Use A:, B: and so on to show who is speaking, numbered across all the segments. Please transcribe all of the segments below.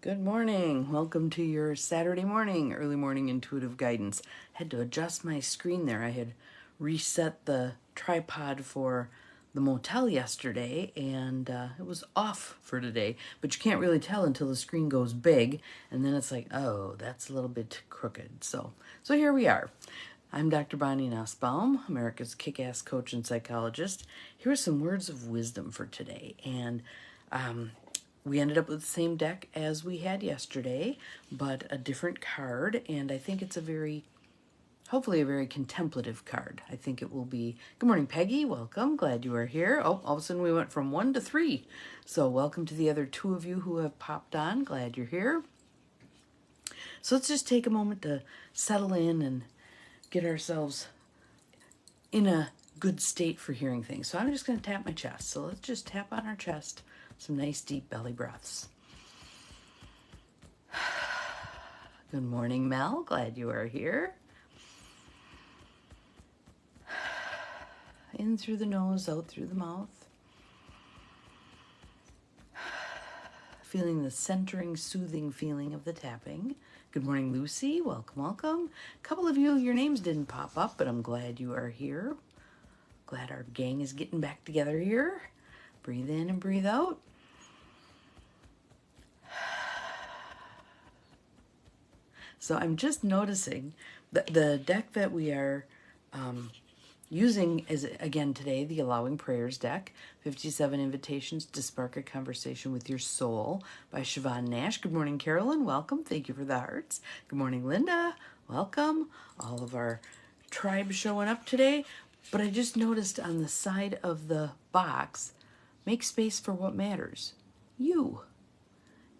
A: Good morning. Welcome to your Saturday morning, early morning intuitive guidance. Had to adjust my screen there. I had reset the tripod for the motel yesterday and it was off for today, but you can't really tell until the screen goes big and then it's like, oh, that's a little bit crooked. So here we are. I'm Dr. Bonnie Nussbaum, America's kick-ass coach and psychologist. Here are some words of wisdom for today. And we ended up with the same deck as we had yesterday, but a different card. And I think it's hopefully a very contemplative card. I think it will be. Good morning, Peggy. Welcome. Glad you are here. Oh, all of a sudden we went from 1 to 3. So welcome to the other 2 of you who have popped on. Glad you're here. So let's just take a moment to settle in and get ourselves in a good state for hearing things. So I'm just going to tap my chest. So let's just tap on our chest, some nice deep belly breaths. Good morning, Mel. Glad you are here. In through the nose, out through the mouth. Feeling the centering, soothing feeling of the tapping. Good morning, Lucy. Welcome, welcome. A couple of you, your names didn't pop up, but I'm glad you are here. Glad our gang is getting back together here. Breathe in and breathe out. So I'm just noticing that the deck that we are using is, again today, the Allowing Prayers deck, 57 Invitations to Spark a Conversation with Your Soul by Siobhan Nash. Good morning, Carolyn. Welcome. Thank you for the hearts. Good morning, Linda. Welcome. All of our tribe showing up today. But I just noticed on the side of the box, make space for what matters. You.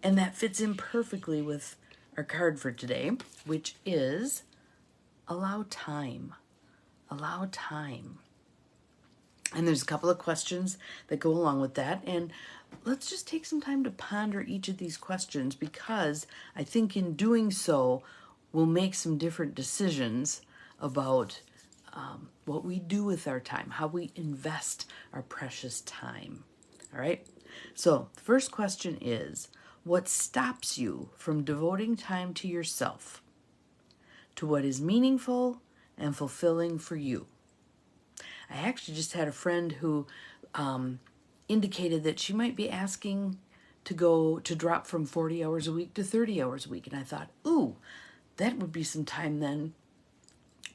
A: And that fits in perfectly with our card for today, which is allow time. Allow time. And there's a couple of questions that go along with that. And let's just take some time to ponder each of these questions, because I think in doing so, we'll make some different decisions about what we do with our time, how we invest our precious time. All right? So the first question is, what stops you from devoting time to yourself, to what is meaningful and fulfilling for you? I actually just had a friend who indicated that she might be asking to drop from 40 hours a week to 30 hours a week. And I thought, ooh, that would be some time then.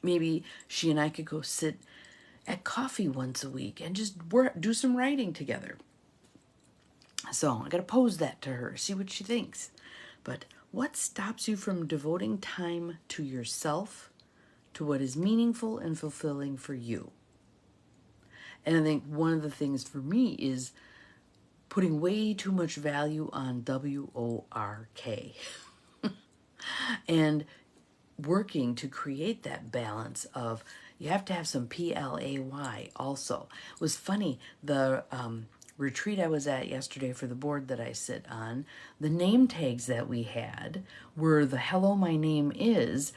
A: Maybe she and I could go sit at coffee once a week and just do some writing together. So I got to pose that to her, see what she thinks. But what stops you from devoting time to yourself, to what is meaningful and fulfilling for you? And I think one of the things for me is putting way too much value on WORK and working to create that balance of, you have to have some PLAY also. It was funny, the retreat I was at yesterday for the board that I sit on, the name tags that we had were the hello, my name is,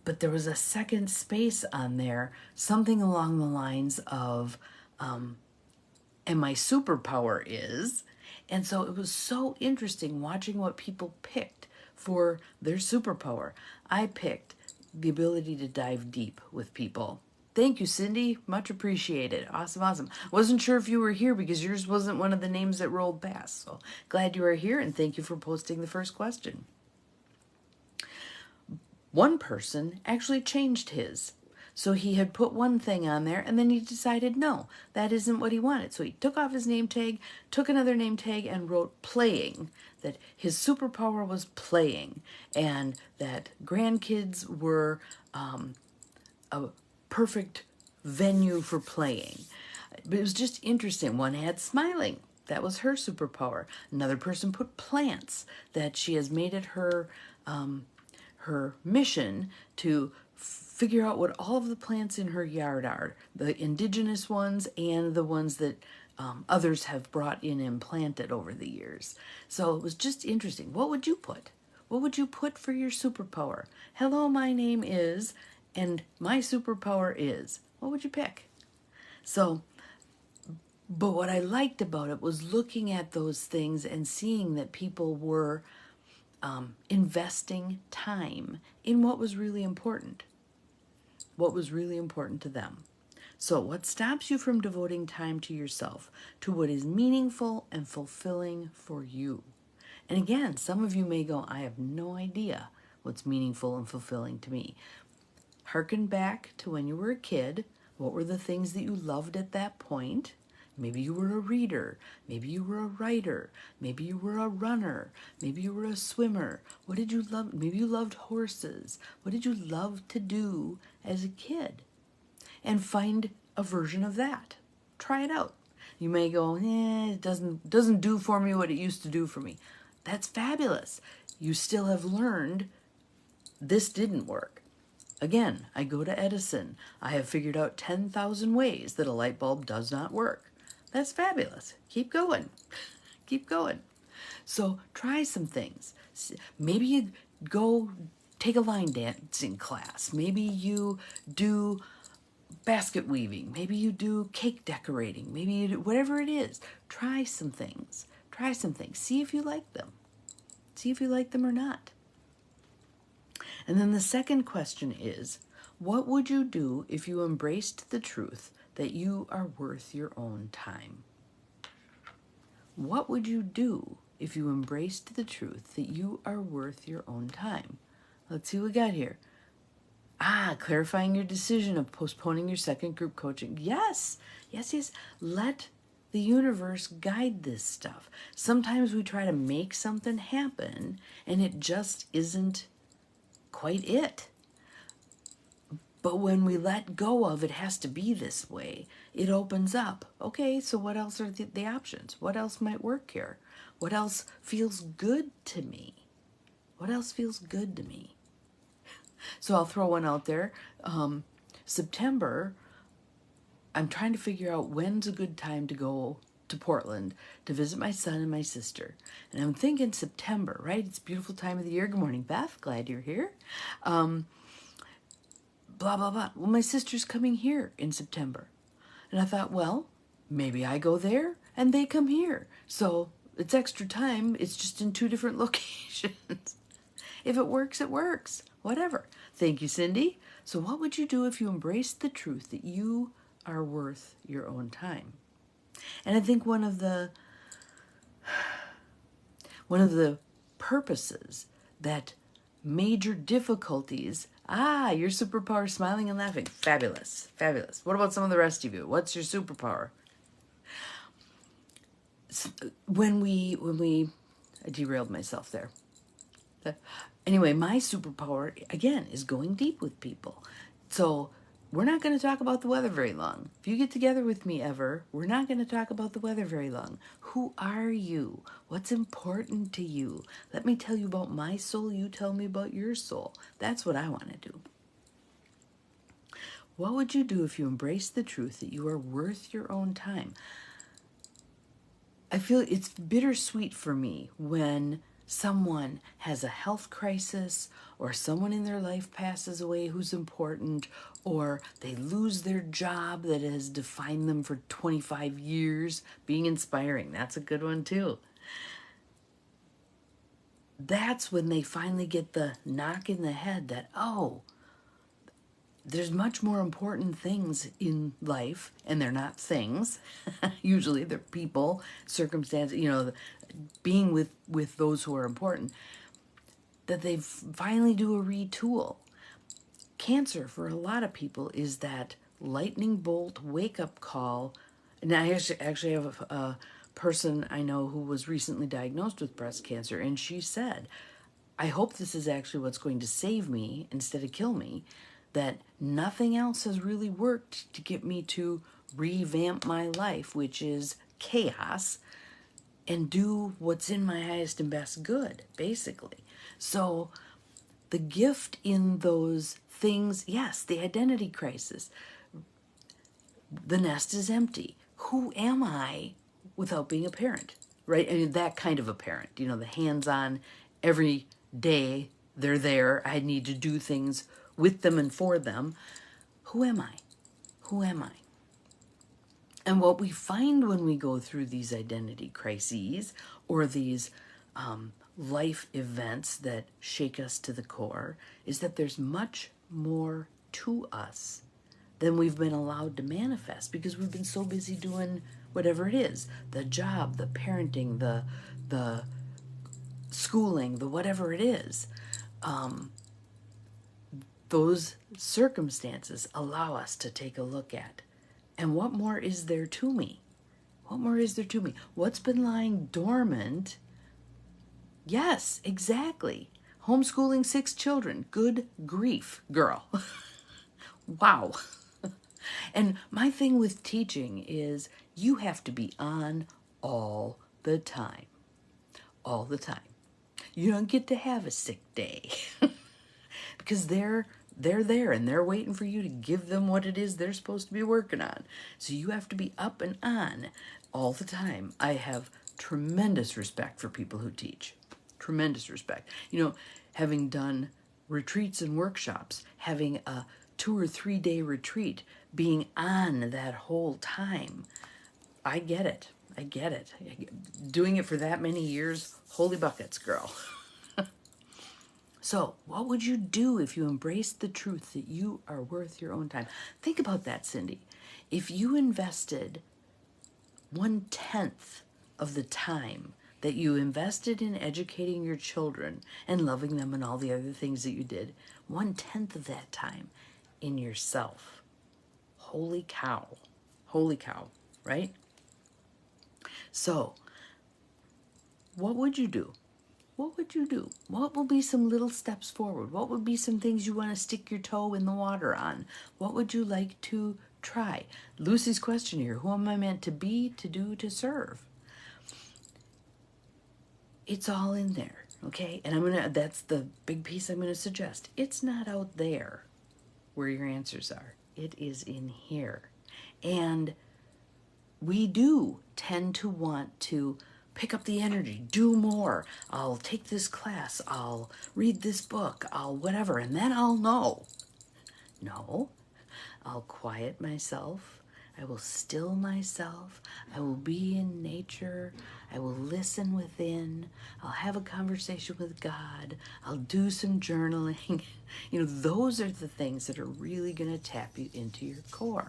A: but there was a second space on there, something along the lines of, and my superpower is. And so it was so interesting watching what people picked for their superpower. I picked the ability to dive deep with people. Thank you, Cindy. Much appreciated. Awesome, awesome. Wasn't sure if you were here because yours wasn't one of the names that rolled past. So glad you are here, and thank you for posting the first question. One person actually changed his. So he had put one thing on there, and then he decided, no, that isn't what he wanted. So he took off his name tag, took another name tag, and wrote playing, that his superpower was playing, and that grandkids were a perfect venue for playing. But it was just interesting. One had smiling. That was her superpower. Another person put plants, that she has made it her mission to figure out what all of the plants in her yard are, the indigenous ones and the ones that others have brought in and planted over the years. So it was just interesting. What would you put? What would you put for your superpower? Hello, my name is, and my superpower is. What would you pick? So, but what I liked about it was looking at those things and seeing that people were investing time in what was really important, what was really important to them. So, what stops you from devoting time to yourself, to what is meaningful and fulfilling for you? And again, some of you may go, I have no idea what's meaningful and fulfilling to me. Harken back to when you were a kid. What were the things that you loved at that point? Maybe you were a reader. Maybe you were a writer. Maybe you were a runner. Maybe you were a swimmer. What did you love? Maybe you loved horses. What did you love to do as a kid? And find a version of that. Try it out. You may go, it doesn't do for me what it used to do for me. That's fabulous. You still have learned this didn't work. Again, I go to Edison. I have figured out 10,000 ways that a light bulb does not work. That's fabulous. Keep going. Keep going. So try some things. Maybe you go take a line dancing class. Maybe you do basket weaving. Maybe you do cake decorating. Maybe you do whatever it is. Try some things. Try some things. See if you like them. See if you like them or not. And then the second question is, what would you do if you embraced the truth that you are worth your own time? What would you do if you embraced the truth that you are worth your own time? Let's see what we got here. Clarifying your decision of postponing your second group coaching. Yes. Let the universe guide this stuff. Sometimes we try to make something happen and it just isn't quite it. But when we let go of it has to be this way, it opens up. Okay, so what else are the options? What else might work here? What else feels good to me? What else feels good to me? So I'll throw one out there. September, I'm trying to figure out when's a good time to go to Portland to visit my son and my sister. And I'm thinking September, right? It's a beautiful time of the year. Good morning, Beth. Glad you're here. Blah, blah, blah. Well, my sister's coming here in September. And I thought, well, maybe I go there and they come here. So it's extra time. It's just in two different locations. If it works, it works. Whatever. Thank you, Cindy. So what would you do if you embraced the truth that you are worth your own time? And I think one of the purposes that major difficulties, your superpower, smiling and laughing. Fabulous. Fabulous. What about some of the rest of you? What's your superpower? I derailed myself there. Anyway, my superpower, again, is going deep with people. So we're not going to talk about the weather very long. If you get together with me ever, we're not going to talk about the weather very long. Who are you? What's important to you? Let me tell you about my soul. You tell me about your soul. That's what I want to do. What would you do if you embraced the truth that you are worth your own time? I feel it's bittersweet for me when someone has a health crisis or someone in their life passes away who's important, or they lose their job that has defined them for 25 years. Being inspiring, that's a good one too. That's when they finally get the knock in the head that, there's much more important things in life, and they're not things. Usually they're people, circumstances, being with those who are important, that they finally do a retool. Cancer, for a lot of people, is that lightning bolt wake-up call. And I actually have a person I know who was recently diagnosed with breast cancer, and she said, I hope this is actually what's going to save me instead of kill me, that nothing else has really worked to get me to revamp my life, which is chaos, and do what's in my highest and best good, basically. So the gift in those things, yes, the identity crisis, the nest is empty. Who am I without being a parent, right? I mean, that kind of a parent, the hands-on, every day they're there. I need to do things with them and for them. Who am I? Who am I? And what we find when we go through these identity crises or these life events that shake us to the core is that there's much more to us than we've been allowed to manifest because we've been so busy doing whatever it is, the job, the parenting, the schooling, the whatever it is. Those circumstances allow us to take a look at, and what more is there to me? What more is there to me? What's been lying dormant? Yes, exactly. Homeschooling 6 children. Good grief, girl. Wow. And my thing with teaching is you have to be on all the time. All the time. You don't get to have a sick day because they're there and they're waiting for you to give them what it is they're supposed to be working on. So you have to be up and on all the time. I have tremendous respect for people who teach. Tremendous respect. You know, having done retreats and workshops, having a 2 or 3 day retreat, being on that whole time, I get it. I get it. Doing it for that many years, holy buckets, girl. So, what would you do if you embraced the truth that you are worth your own time? Think about that, Cindy. If you invested 1/10 of the time that you invested in educating your children and loving them and all the other things that you did, 1/10 of that time in yourself. Holy cow. Holy cow, right? So, what would you do? What would you do? What will be some little steps forward? What would be some things you want to stick your toe in the water on? What would you like to try? Lucy's question here, who am I meant to be, to do, to serve? It's all in there, okay? And that's the big piece I'm gonna suggest. It's not out there where your answers are. It is in here. And we do tend to want to pick up the energy, do more. I'll take this class, I'll read this book, I'll whatever, and then I'll know. No, I'll quiet myself. I will still myself. I will be in nature. I will listen within. I'll have a conversation with God. I'll do some journaling. You know, those are the things that are really going to tap you into your core.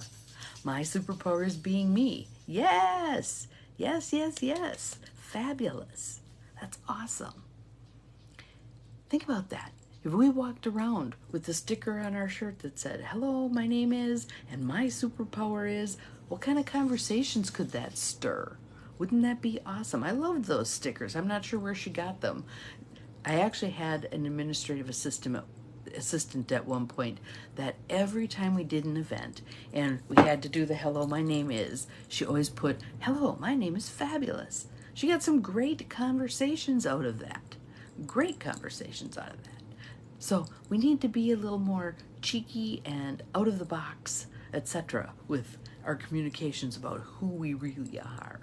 A: My superpower is being me. Yes, yes, yes, yes. Fabulous. That's awesome. Think about that. If we walked around with the sticker on our shirt that said, hello, my name is, and my superpower is, what kind of conversations could that stir? Wouldn't that be awesome? I loved those stickers. I'm not sure where she got them. I actually had an administrative assistant at one point that every time we did an event and we had to do the hello, my name is, she always put, hello, my name is Fabulous. She got some great conversations out of that. Great conversations out of that. So we need to be a little more cheeky and out of the box, etc. with our communications about who we really are.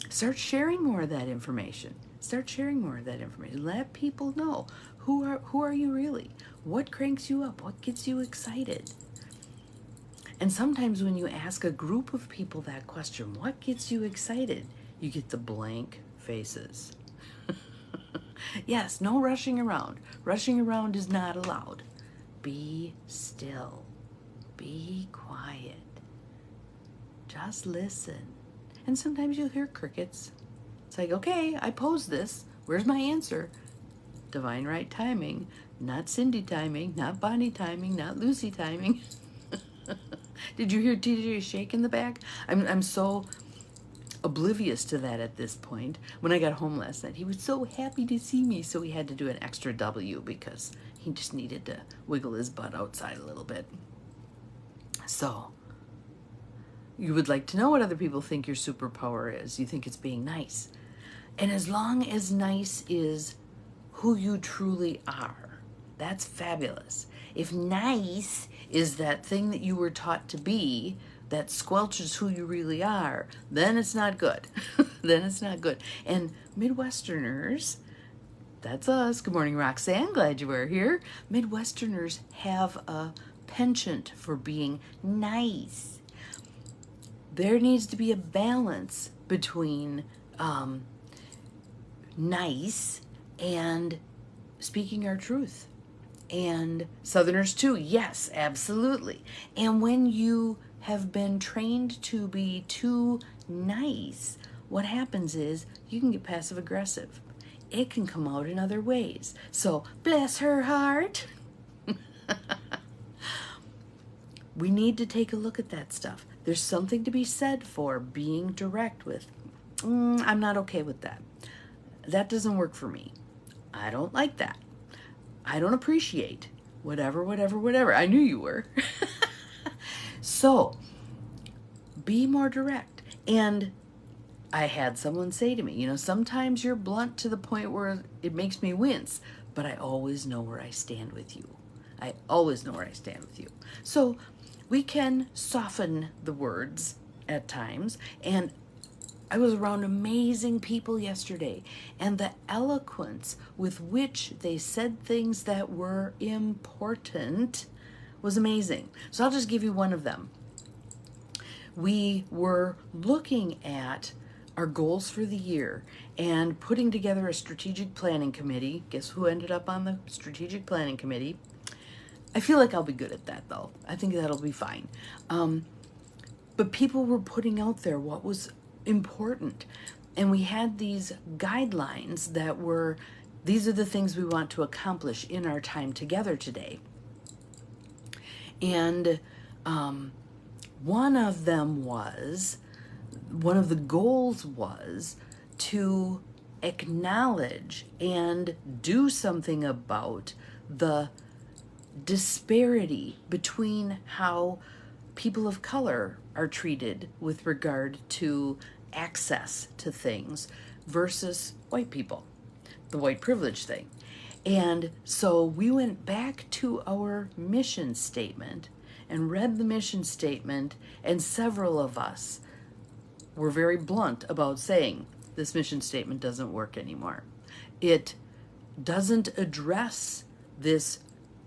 A: Start sharing more of that information. Start sharing more of that information. Let people know who are you really? What cranks you up? What gets you excited? And sometimes when you ask a group of people that question, what gets you excited? You get the blank faces. Yes, no rushing around. Rushing around is not allowed. Be still. Be quiet. Just listen. And sometimes you'll hear crickets. It's like, okay, I posed this. Where's my answer? Divine right timing. Not Cindy timing. Not Bonnie timing. Not Lucy timing. Did you hear TJ shake in the back? I'm so oblivious to that at this point. When I got home last night, he was so happy to see me, so he had to do an extra W because he just needed to wiggle his butt outside a little bit. So, you would like to know what other people think your superpower is. You think it's being nice. And as long as nice is who you truly are, that's fabulous. If nice is that thing that you were taught to be, that squelches who you really are, then it's not good. Then it's not good. And Midwesterners, that's us. Good morning, Roxanne. Glad you were here. Midwesterners have a penchant for being nice. There needs to be a balance between nice and speaking our truth. And Southerners too, yes, absolutely. And when you have been trained to be too nice, what happens is you can get passive aggressive. It can come out in other ways. So, bless her heart. We need to take a look at that stuff. There's something to be said for being direct with, I'm not okay with that. That doesn't work for me. I don't like that. I don't appreciate whatever, whatever, whatever. I knew you were. So, be more direct. And I had someone say to me, sometimes you're blunt to the point where it makes me wince, but I always know where I stand with you. I always know where I stand with you. So we can soften the words at times. And I was around amazing people yesterday, and the eloquence with which they said things that were important was amazing. So I'll just give you one of them. We were looking at our goals for the year and putting together a strategic planning committee. Guess who ended up on the strategic planning committee? I feel like I'll be good at that, though. I think that'll be fine. But people were putting out there what was important. And we had these guidelines that were, these are the things we want to accomplish in our time together today. And one of the goals was to acknowledge and do something about the disparity between how people of color are treated with regard to access to things versus white people, the white privilege thing. And so we went back to our mission statement and read the mission statement, and several of us were very blunt about saying this mission statement doesn't work anymore. It doesn't address this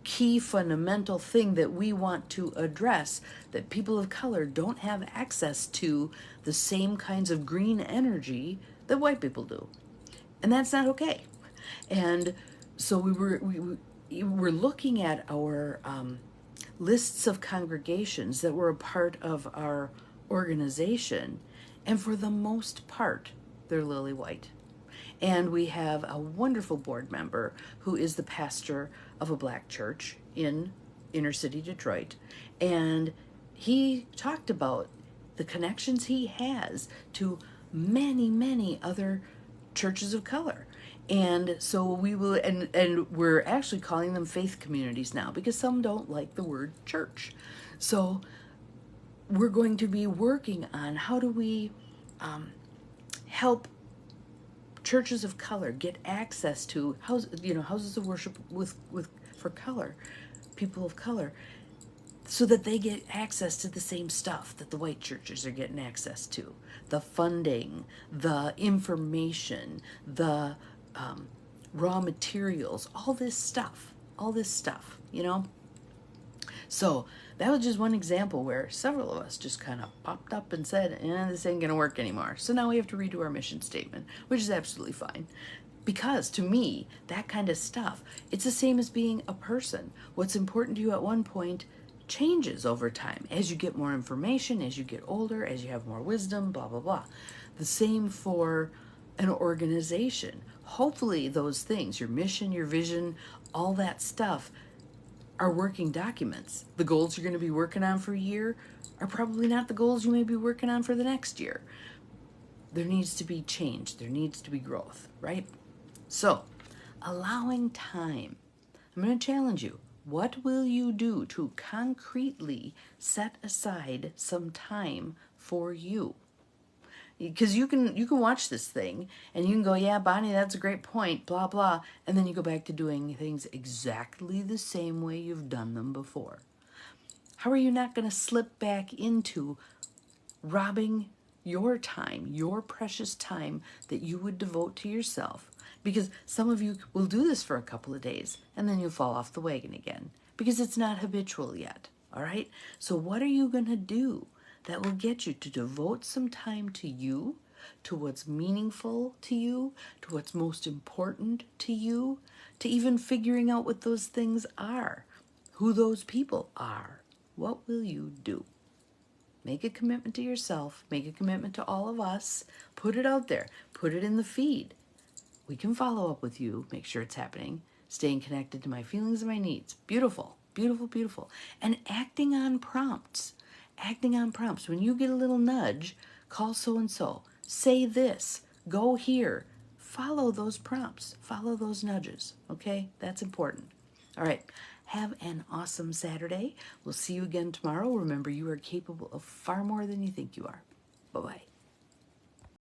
A: key fundamental thing that we want to address, that people of color don't have access to the same kinds of green energy that white people do. And that's not okay. And so we were looking at our lists of congregations that were a part of our organization, and for the most part, they're lily white. And we have a wonderful board member who is the pastor of a black church in inner city Detroit. And he talked about the connections he has to many, many other churches of color. And so we will, and we're actually calling them faith communities now because some don't like the word church. So we're going to be working on how do we help churches of color get access to houses of worship for color, people of color, so that they get access to the same stuff that the white churches are getting access to. The funding, the information, the raw materials, all this stuff. So that was just one example where several of us just kind of popped up and said, this ain't going to work anymore. So now we have to redo our mission statement, which is absolutely fine. Because to me, that kind of stuff, it's the same as being a person. What's important to you at one point changes over time. As you get more information, as you get older, as you have more wisdom, blah, blah, blah. The same for an organization. Hopefully those things, your mission, your vision, all that stuff, are working documents. The goals you're going to be working on for a year are probably not the goals you may be working on for the next year. There needs to be change. There needs to be growth, right? So, allowing time. I'm going to challenge you. What will you do to concretely set aside some time for you? Because you can watch this thing and you can go, yeah, Bonnie, that's a great point, blah, blah. And then you go back to doing things exactly the same way you've done them before. How are you not going to slip back into robbing your time, your precious time that you would devote to yourself? Because some of you will do this for a couple of days and then you'll fall off the wagon again because it's not habitual yet, all right? So what are you going to do that will get you to devote some time to you, to what's meaningful to you, to what's most important to you, to even figuring out what those things are, who those people are. What will you do? Make a commitment to yourself, make a commitment to all of us, put it out there, put it in the feed. We can follow up with you, make sure it's happening, staying connected to my feelings and my needs. Beautiful, beautiful, beautiful. And acting on prompts. Acting on prompts. When you get a little nudge, call so and so, say this, go here. Follow those prompts, follow those nudges. Okay? That's important. All right. Have an awesome Saturday. We'll see you again tomorrow. Remember, you are capable of far more than you think you are. Bye-bye.